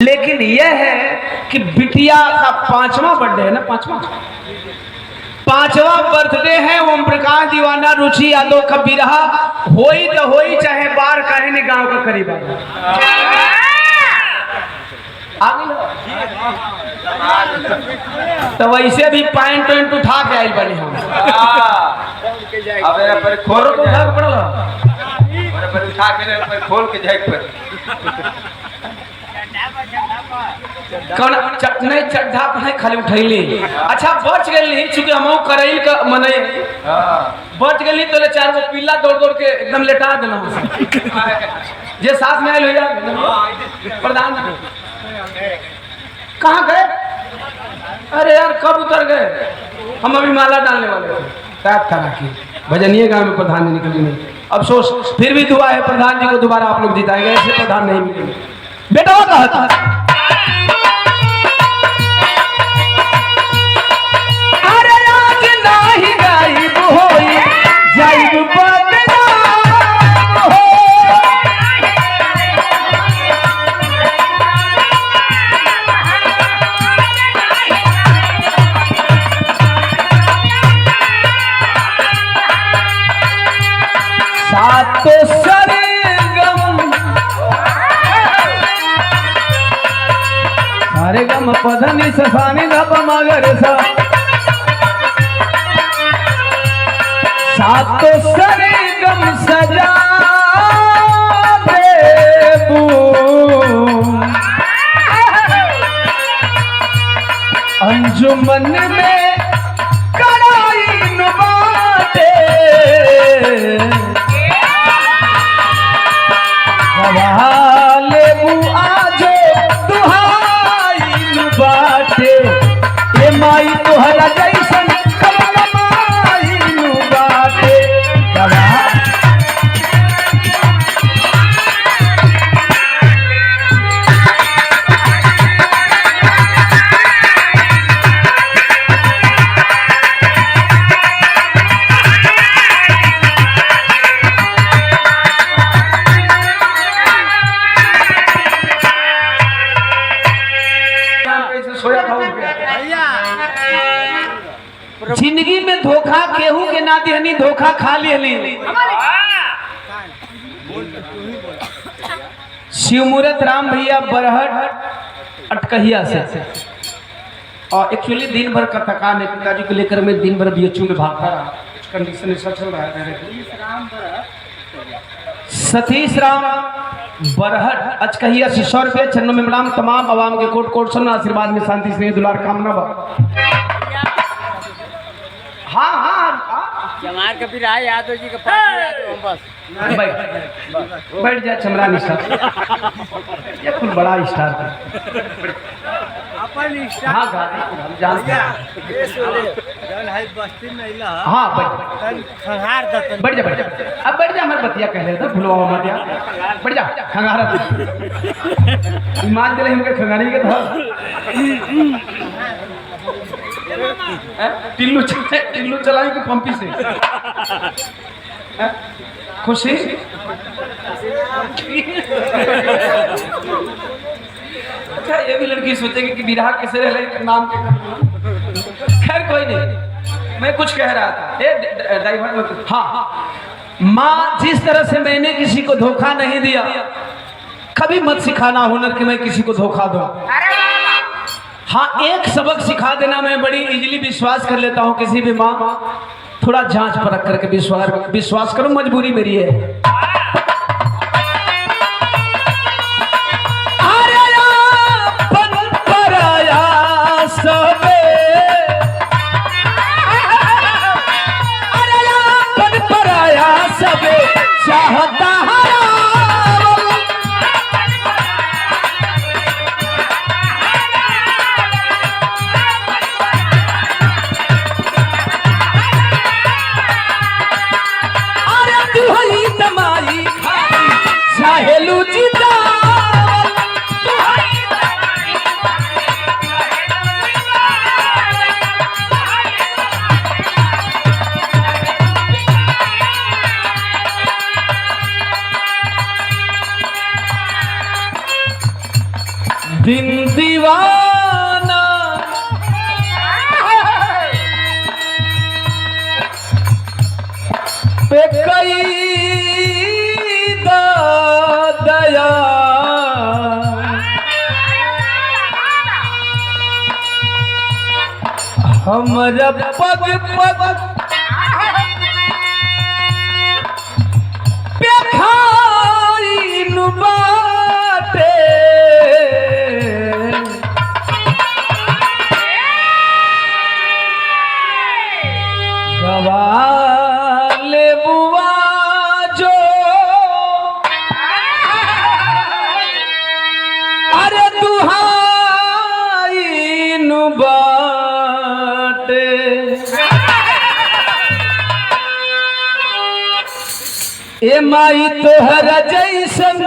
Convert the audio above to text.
लेकिन यह है कि बिटिया का 5वां बर्थडे है ना, 5वां बर्थडे है। ओम प्रकाश दीवाना रुचि यादव का बिरहा होई तो होई, चाहे बार कहे नहीं गांव का करीब तो वैसे भी पैंट वैंट उठा के आयल बने हम। अब खोल के उठा के पड़ल, उठा के खोल के जाए पर कौन नहीं चड्ढा पर खाली उठैली। अच्छा बच गई, चूंकि हम करैल का मने बच गई तो ले 4 गो पिल्ला दौड़ दौड़ के एकदम लेटा देना जे साथ में आयल हो प्रधान। कहाँ गए? अरे यार कब उतर गए? हम अभी माला डालने वाले थे। तरह की भजनीय गांव में प्रधान जी निकली नहीं, अफसोस। फिर भी दुआ है प्रधान जी को दोबारा आप लोग जिताएंगे, ऐसे प्रधान नहीं मिलेंगे। बेटा वो कहा था अरे आज नहीं गायब होई जाइब बदनाम हो। सातो सरगम सारे गम पधनी ससानी धप मगर सा। सातो सरगम सजा देबू अंजुमन में कड़ाई नुबाते लेबू आजे दुहाई बाटे ए माई तोहरा जैसन कमल माई बाटे। जिंदगी में धोखा केहू के ना दिहनी, धोखा खा लिहनी। शिवमूर्त राम भैया बरहट अटकहिया से, और एक्चुअली दिन भर का थकान है पिताजी को लेकर मैं दिन भर बीएचयू में भागता रहा। कंडीशन ऐसा चल रहा है। सतीश राम बरहट अचकहिया से 100 रुपये 96 में प्रणाम। तमाम आवाम के कोट कोट सुनना, आशीर्वाद में शांति स्नेह दुलार कामना बा। हाँ हाँ जमार का फिर आए यादव जी का पास बस बैठ जा चमरा निशा। ये कुल बड़ा स्टार था अपन स्टार। हाँ गाड़ी जानते हैं। जन है बस्ती में इला। हाँ बैठ खंगार दतन बैठ जा अब बैठ जा। हमारे बतिया कह रहे थे भूलवा मत यार, बैठ जा खंगारा ईमान दिले हमके खंगारी के था। टिल्लू चलाई कि पंपी से खुशी। अच्छा ये भी लड़की सोचेगी कि विराह कैसे रहे नाम के। खैर कोई नहीं, मैं कुछ कह रहा था। ड्राइवर मत। हाँ माँ, जिस तरह से मैंने किसी को धोखा नहीं दिया, कभी मत सिखाना हुनर कि मैं किसी को धोखा दूं। हाँ एक सबक सिखा देना, मैं बड़ी इजीली विश्वास कर लेता हूँ किसी भी माँ। थोड़ा जांच परख करके विश्वास करो, मजबूरी मेरी है। चाहता अरे तू ही दिन दीवाना पे कई दया हमरा पग पग पे खाइन बाटे गवाले बुआ जो अरे दुहाइन बाटे ए माई तोहरा जैसन